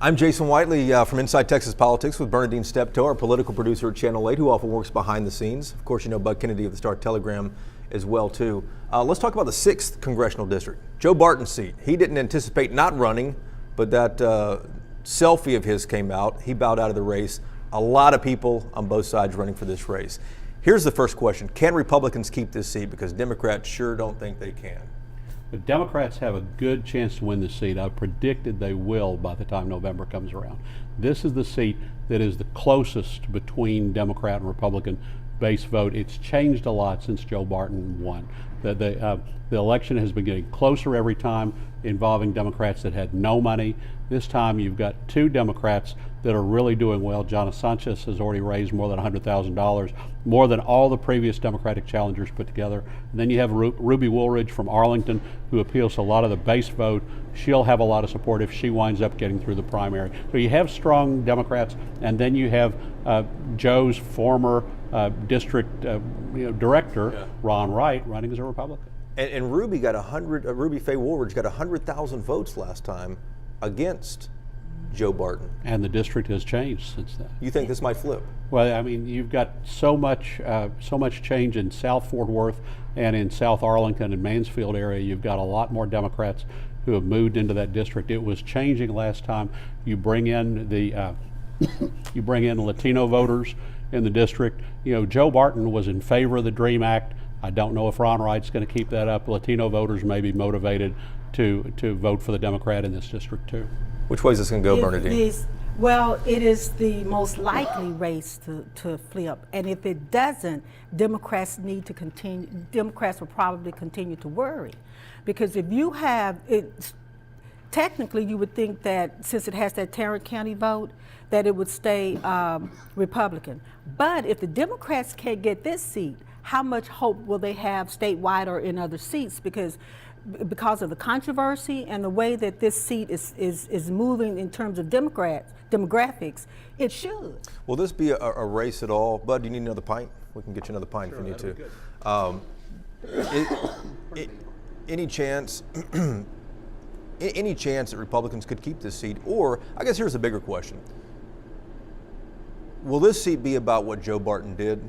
I'm Jason Whiteley from Inside Texas Politics with Bernadine Steptoe, our political producer at Channel 8, who often works behind the scenes. Of course, you know Bud Kennedy of the Star-Telegram as well, too. Let's talk about the 6th Congressional District. Joe Barton's seat. He didn't anticipate not running, but that selfie of his came out. He bowed out of the race. A lot of people on both sides running for this race. Here's the first question. Can Republicans keep this seat? Because Democrats sure don't think they can. The Democrats have a good chance to win the seat. I've predicted they will by the time November comes around. This is the seat that is the closest between Democrat and Republican base vote. It's changed a lot since Joe Barton won. The election has been getting closer every time, involving Democrats that had no money. This time you've got 2 Democrats that are really doing well. John Sanchez has already raised more than $100,000, more than all the previous Democratic challengers put together. And then you have Ruby Woolridge from Arlington, who appeals to a lot of the base vote. She'll have a lot of support if she winds up getting through the primary. So you have strong Democrats, and then you have Joe's former district director, Ron Wright, running as a Republican. And Ruby got Ruby Faye Woolridge got 100,000 votes last time against Joe Barton. And the district has changed since then. You think this might flip? Well, I mean, you've got so much change in South Fort Worth and in South Arlington and Mansfield area. You've got a lot more Democrats who have moved into that district. It was changing last time. You bring in the you bring in Latino voters in the district. You know, Joe Barton was in favor of the DREAM Act. I don't know if Ron Wright's going to keep that up. Latino voters may be motivated to vote for the Democrat in this district too. Which way is this going to go, Bernadine? Well, it is the most likely race to flip, and if it doesn't, Democrats will probably continue to worry, because if you have it, technically you would think that since it has that Tarrant County vote, that it would stay Republican. But if the Democrats can't get this seat, how much hope will they have statewide or in other seats? Because of the controversy and the way that this seat is moving in terms of demographics, it should. Will this be a race at all? Bud, do you need another pint? We can get you another pint if you need to. Any chance any chance that Republicans could keep this seat? Or, I guess here's a bigger question. Will this seat be about what Joe Barton did?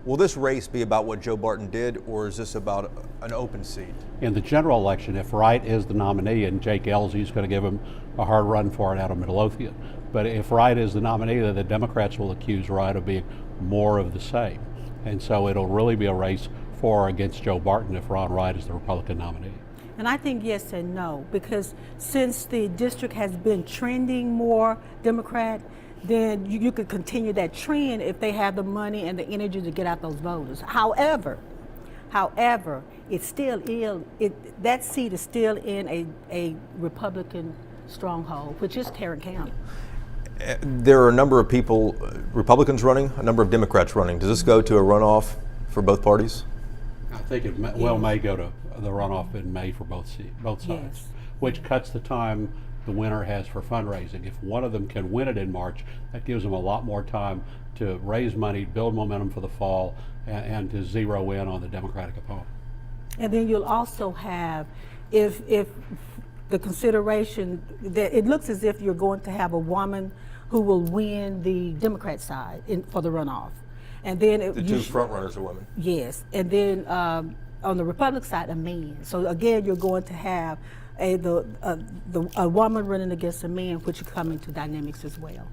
Will this race be about what Joe Barton did, or is this about an open seat? In the general election, if Wright is the nominee, and Jake Ellsey is going to give him a hard run for it out of Midlothian, but if Wright is the nominee, then the Democrats will accuse Wright of being more of the same. And so it'll really be a race for or against Joe Barton if Ron Wright is the Republican nominee. And I think yes and no, because since the district has been trending more Democrat, then you could continue that trend if they have the money and the energy to get out those voters. However, it's still that seat is still in a Republican stronghold, which is Tarrant County. There are a number of people, Republicans running, a number of Democrats running. Does this go to a runoff for both parties? I think it may go to the runoff in May for both sides, Yes. which cuts the time the winner has for fundraising. If one of them can win it in March, that gives them a lot more time to raise money, build momentum for the fall, and to zero in on the Democratic opponent. And then you'll also have, if the consideration that it looks as if you're going to have a woman who will win the Democrat side for the runoff. And then The 2 front runners are women. Yes, and then on the Republican side, a man. So again, you're going to have a woman running against a man, which will come into dynamics as well.